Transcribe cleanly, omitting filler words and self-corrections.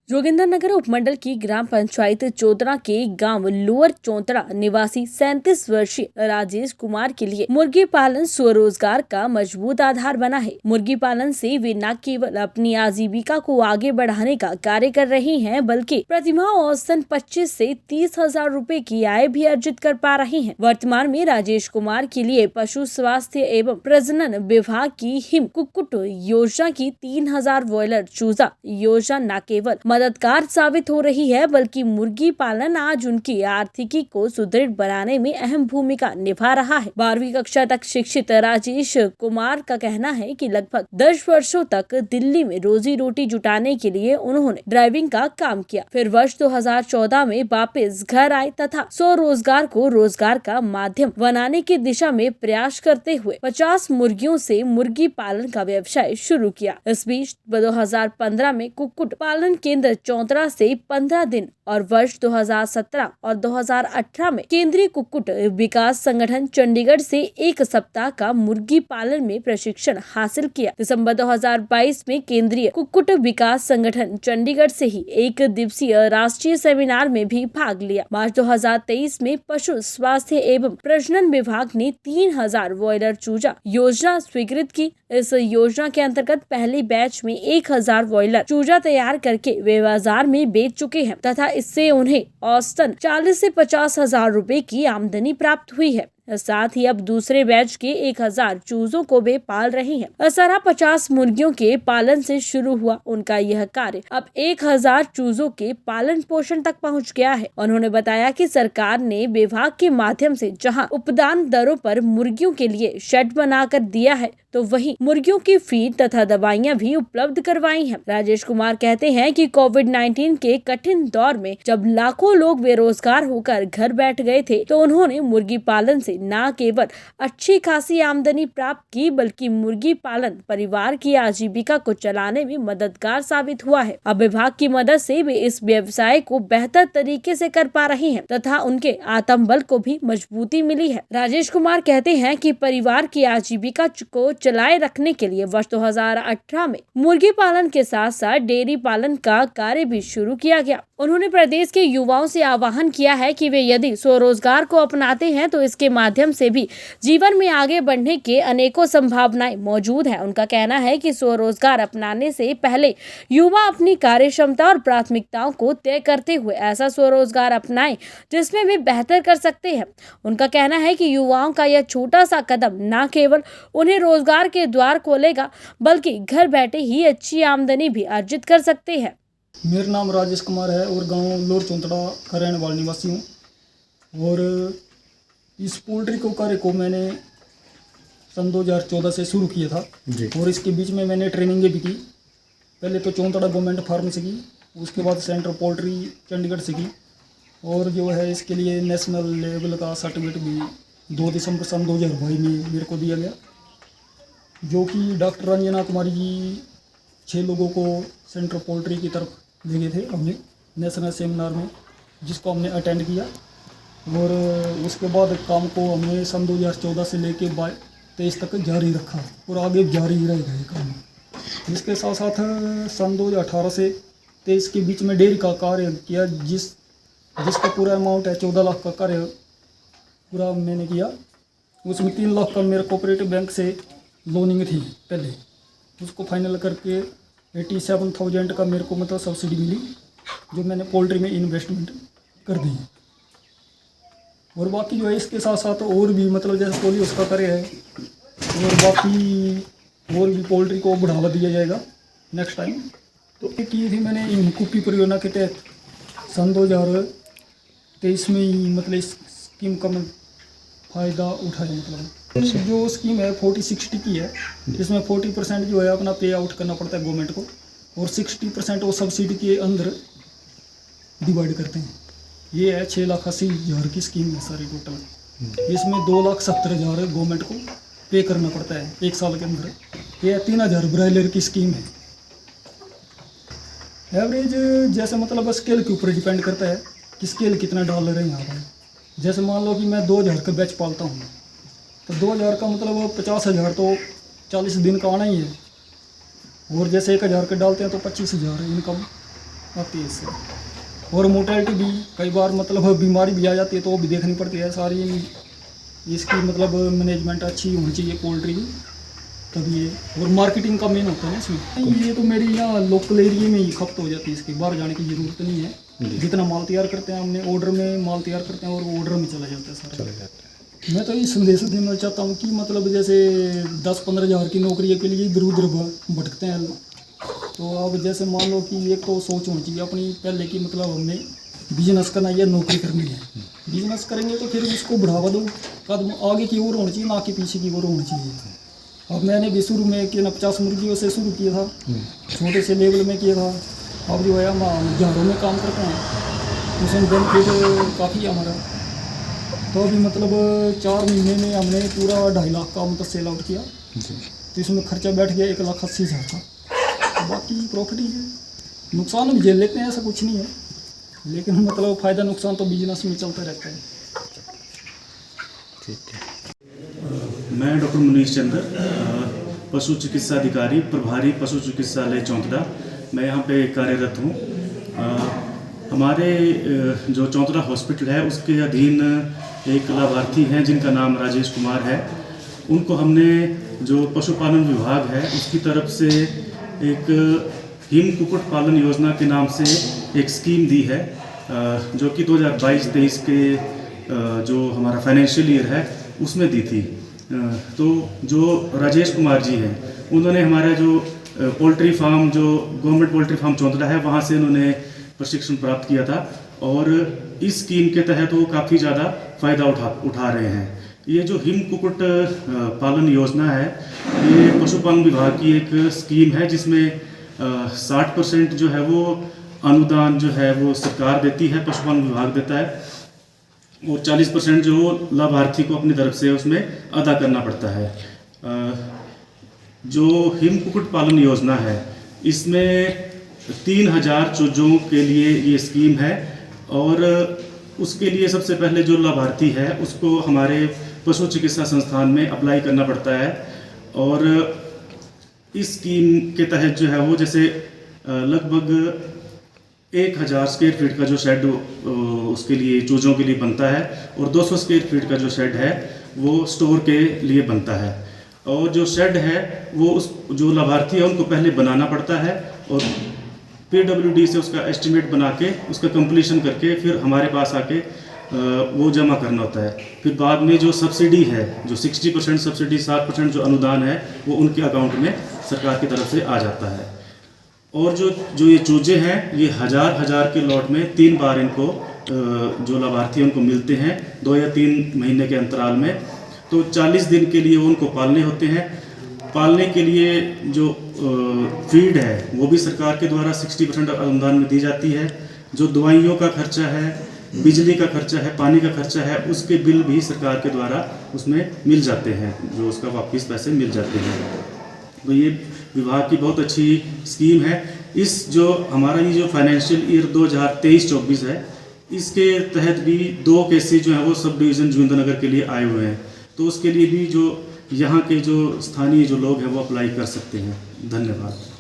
जोगिंदरनगर उपमंडल की ग्राम पंचायत चौतरा के गांव लोअर चौतरा निवासी 37 वर्षीय राजेश कुमार के लिए मुर्गी पालन स्वरोजगार का मजबूत आधार बना है। मुर्गी पालन से वे न केवल अपनी आजीविका को आगे बढ़ाने का कार्य कर रही हैं, बल्कि प्रतिमाह औसतन 25 से 30 हजार रूपए की आय भी अर्जित कर पा रही हैं। वर्तमान में राजेश कुमार के लिए पशु स्वास्थ्य एवं प्रजनन विभाग की हिम कुक्कुट योजना की 3000 ब्रॉयलर चूजा योजना न केवल मददगार साबित हो रही है, बल्कि मुर्गी पालन आज उनकी आर्थिकी को सुदृढ़ बनाने में अहम भूमिका निभा रहा है। 12वीं कक्षा तक शिक्षित राजेश कुमार का कहना है कि लगभग 10 वर्षों तक दिल्ली में रोजी रोटी जुटाने के लिए उन्होंने ड्राइविंग का काम किया। फिर वर्ष 2014 में वापस घर आए तथा स्वरोजगार को रोजगार का माध्यम बनाने की दिशा में प्रयास करते हुए 50 मुर्गियों से मुर्गी पालन का व्यवसाय शुरू किया। इस बीच 2015 में कुक्कुट पालन केंद्र चौतरा से 15 दिन और वर्ष 2017 और 2018 में केंद्रीय कुक्कुट विकास संगठन चंडीगढ़ से 1 सप्ताह का मुर्गी पालन में प्रशिक्षण हासिल किया। दिसंबर 2022 में केंद्रीय कुक्कुट विकास संगठन चंडीगढ़ से ही 1 दिवसीय राष्ट्रीय सेमिनार में भी भाग लिया। मार्च 2023 में पशु स्वास्थ्य एवं प्रजनन विभाग ने 3000 ब्रॉयलर चूजा योजना स्वीकृत की। इस योजना के अंतर्गत पहले बैच में 1000 ब्रॉयलर चूजा तैयार करके वे बाजार में बेच चुके हैं तथा इससे उन्हें औसतन 40 से 50 हजार रूपए की आमदनी प्राप्त हुई है। साथ ही अब दूसरे बैच के 1000 चूजों को वे पाल रही हैं। इस तरह 50 मुर्गियों के पालन से शुरू हुआ उनका यह कार्य अब 1000 चूजों के पालन पोषण तक पहुंच गया है। उन्होंने बताया कि सरकार ने विभाग के माध्यम से जहां उपदान दरों पर मुर्गियों के लिए शेड बनाकर दिया है, तो वहीं मुर्गियों की फीड तथा दवाइयां भी उपलब्ध करवाई हैं। राजेश कुमार कहते हैं कि कोविड-19 के कठिन दौर में जब लाखों लोग बेरोजगार होकर घर बैठ गए थे, तो उन्होंने मुर्गी पालन से न केवल अच्छी खासी आमदनी प्राप्त की, बल्कि मुर्गी पालन परिवार की आजीविका को चलाने में मददगार साबित हुआ है। अब विभाग की मदद से वे इस व्यवसाय को बेहतर तरीके से कर पा रहे हैं तथा उनके आत्मबल को भी मजबूती मिली है। राजेश कुमार कहते हैं कि परिवार की आजीविका को चलाए रखने के लिए वर्ष 2018 में मुर्गी पालन के साथ साथ डेयरी पालन का कार्य भी शुरू किया गया। उन्होंने प्रदेश के युवाओं से आह्वान किया है कि वे यदि स्वरोजगार को अपनाते हैं तो इसके माध्यम से भी जीवन में आगे बढ़ने के अनेकों संभावनाएं मौजूद हैं। उनका कहना है कि स्वरोजगार अपनाने से पहले युवा अपनी कार्य क्षमता और प्राथमिकताओं को तय करते हुए ऐसा स्वरोजगार अपनाएं जिसमें वे बेहतर कर सकते हैं। उनका कहना है कि युवाओं का यह छोटा सा कदम न केवल उन्हें रोजगार के द्वार खोलेगा, बल्कि घर बैठे ही अच्छी आमदनी भी अर्जित कर सकते हैं। मेरा नाम राजेश कुमार है और गांव लोअर चौतरा का रहने वाला निवासी हूँ। और इस पोल्ट्री को कार्य को मैंने सन 2014 से शुरू किया था और इसके बीच में मैंने ट्रेनिंगें भी की। पहले तो चौतरा गवर्नमेंट फार्म से की, उसके बाद सेंट्रल पोल्ट्री चंडीगढ़ से की और जो है इसके लिए नेशनल लेवल का सर्टिफिकेट भी 2 दिसंबर सन 2022 में मेरे को दिया गया, जो कि डॉक्टर रंजना कुमारी जी 6 लोगों को सेंट्रल पोल्ट्री की तरफ ले गए थे हमने नेशनल सेमिनार में, जिसको हमने अटेंड किया। और उसके बाद काम को हमने सन 2014 से लेके 23 तक जारी रखा और आगे जारी रहेगा ये काम। इसके साथ साथ सन 2018 से 23 के बीच में डेयरी का कार्य किया, जिसका पूरा अमाउंट है 14 लाख का कार्य पूरा मैंने किया। उसमें 3 लाख का मेरे कोऑपरेटिव बैंक से लोनिंग थी पहले, उसको फाइनल करके 87,000 का मेरे को मतलब सब्सिडी मिली, जो मैंने पोल्ट्री में इन्वेस्टमेंट कर दी। और बाकी जो है इसके साथ साथ और भी मतलब जैसे पोलियो उसका कार्य है और बाकी और भी पोल्ट्री को बढ़ावा दिया जाएगा नेक्स्ट टाइम। तो एक ये थी मैंने हिमकुपी परियोजना के तहत सन 2023 में ही मतलब इस स्कीम का मैं फ़ायदा उठाया। मतलब जो स्कीम है 40-60 की है, जिसमें 40% जो है अपना पे आउट करना पड़ता है गवर्नमेंट को और 60% वो सब्सिडी के अंदर डिवाइड करते हैं। ये है 6,80,000 की स्कीम है सारी टोटल। इसमें 2,70,000 गवर्नमेंट को पे करना पड़ता है 1 साल के अंदर। ये 3,000 ब्रॉयलर की स्कीम है। एवरेज जैसे मतलब स्केल के ऊपर डिपेंड करता है कि स्केल कितना डाल रहे हैं यहाँ पर। जैसे मान लो कि मैं 2,000 का बैच पालता हूँ तो 2,000 का मतलब 50,000 तो 40 दिन का आना ही है। और जैसे 1,000 के डालते हैं तो 25,000 इनकम आती है इससे। और मोर्टेलिटी भी कई बार मतलब बीमारी भी आ जाती है तो वो भी देखनी पड़ती है सारी। इसकी मतलब मैनेजमेंट अच्छी होनी चाहिए पोल्ट्री की, तभी ये। और मार्केटिंग का मेन होता है ना इसमें। ये तो मेरी यहाँ लोकल एरिया में ही खपत हो जाती है, इसकी बाहर जाने की ज़रूरत नहीं है। जितना माल तैयार करते हैं हमने ऑर्डर में माल तैयार करते हैं और ऑर्डर में चला जाता है सारा। मैं तो ये संदेश देना चाहता हूँ कि मतलब जैसे 10-15 हज़ार की नौकरी के लिए इधर उधर भटकते हैं, तो अब जैसे मान लो कि एक तो सोच होनी चाहिए अपनी पहले की, मतलब हमने बिजनेस करना या नौकरी करनी है। बिजनेस करेंगे तो फिर उसको बढ़ावा दो, कदम आगे की ओर होना चाहिए, ना कि पीछे की ओर होना चाहिए। अब मैंने भी शुरू में कि 50 मुर्गियों से शुरू किया था, छोटे से लेवल में किया था। अब जो है हम हज़ारों में काम करते हैं, उसमें बेनिफिट काफ़ी है हमारा। तो अभी मतलब 4 महीने में हमने पूरा 2.5 लाख का मतलब सेल आउट किया, तो इसमें खर्चा बैठ गया 1,80,000 का। तो बाकी प्रॉफिट ही है, नुकसान भी झेल लेते हैं, ऐसा कुछ नहीं है, लेकिन मतलब फ़ायदा नुकसान तो बिजनेस में चलता रहता है। ठीक है। मैं डॉक्टर मुनीश चंद्र, पशु चिकित्सा अधिकारी, प्रभारी पशु चिकित्सालय चौंतड़ा, मैं यहाँ पे कार्यरत हूँ। हमारे जो चौंतड़ा हॉस्पिटल है उसके अधीन एक लाभार्थी हैं जिनका नाम राजेश कुमार है। उनको हमने जो पशुपालन विभाग है उसकी तरफ से एक हिम कुक्कुट पालन योजना के नाम से एक स्कीम दी है, जो कि 2022-23 के जो हमारा फाइनेंशियल ईयर है उसमें दी थी। तो जो राजेश कुमार जी हैं उन्होंने हमारा जो पोल्ट्री फार्म, जो गवर्नमेंट पोल्ट्री फार्म चौंतड़ा है, वहाँ से उन्होंने प्रशिक्षण प्राप्त किया था और इस स्कीम के तहत वो काफ़ी ज़्यादा फ़ायदा उठा रहे हैं। ये जो हिम कुक्कुट पालन योजना है, ये पशुपालन विभाग की एक स्कीम है जिसमें 60% जो है वो अनुदान जो है वो सरकार देती है, पशुपालन विभाग देता है, और 40% जो लाभार्थी को अपनी तरफ से उसमें अदा करना पड़ता है। जो हिम कुक्कुट पालन योजना है इसमें 3,000 चूजों के लिए ये स्कीम है, और उसके लिए सबसे पहले जो लाभार्थी है उसको हमारे पशु चिकित्सा संस्थान में अप्लाई करना पड़ता है। और इस स्कीम के तहत जो है वो जैसे लगभग 1,000 स्क्वायर फीट का जो शेड उसके लिए चूजों के लिए बनता है, और 200 स्क्वायर फीट का जो शेड है वो स्टोर के लिए बनता है। और जो शेड है वो उस जो लाभार्थी है उनको पहले बनाना पड़ता है, और PWD से उसका एस्टिमेट बना के उसका कंप्लीशन करके फिर हमारे पास आके वो जमा करना होता है। फिर बाद में जो सब्सिडी है, जो 60% सब्सिडी, 60% जो अनुदान है, वो उनके अकाउंट में सरकार की तरफ से आ जाता है। और जो ये चूजे हैं ये 1,000 के लॉट में 3 बार इनको जो लाभार्थी उनको मिलते हैं 2 या 3 महीने के अंतराल में। तो 40 दिन के लिए उनको पालने होते हैं। पालने के लिए जो फीड है वो भी सरकार के द्वारा 60% अनुदान में दी जाती है। जो दवाइयों का खर्चा है, बिजली का खर्चा है, पानी का खर्चा है, उसके बिल भी सरकार के द्वारा उसमें मिल जाते हैं, जो उसका वापस पैसे मिल जाते हैं। तो ये विभाग की बहुत अच्छी स्कीम है। इस जो हमारा ये जो फाइनेंशियल ईयर 2023-24 है, इसके तहत भी 2 केसेज जो हैं वो सब डिवीज़न जोगिंद्रनगर के लिए आए हुए हैं। तो उसके लिए भी जो यहाँ के जो स्थानीय जो लोग हैं वो अप्लाई कर सकते हैं। धन्यवाद।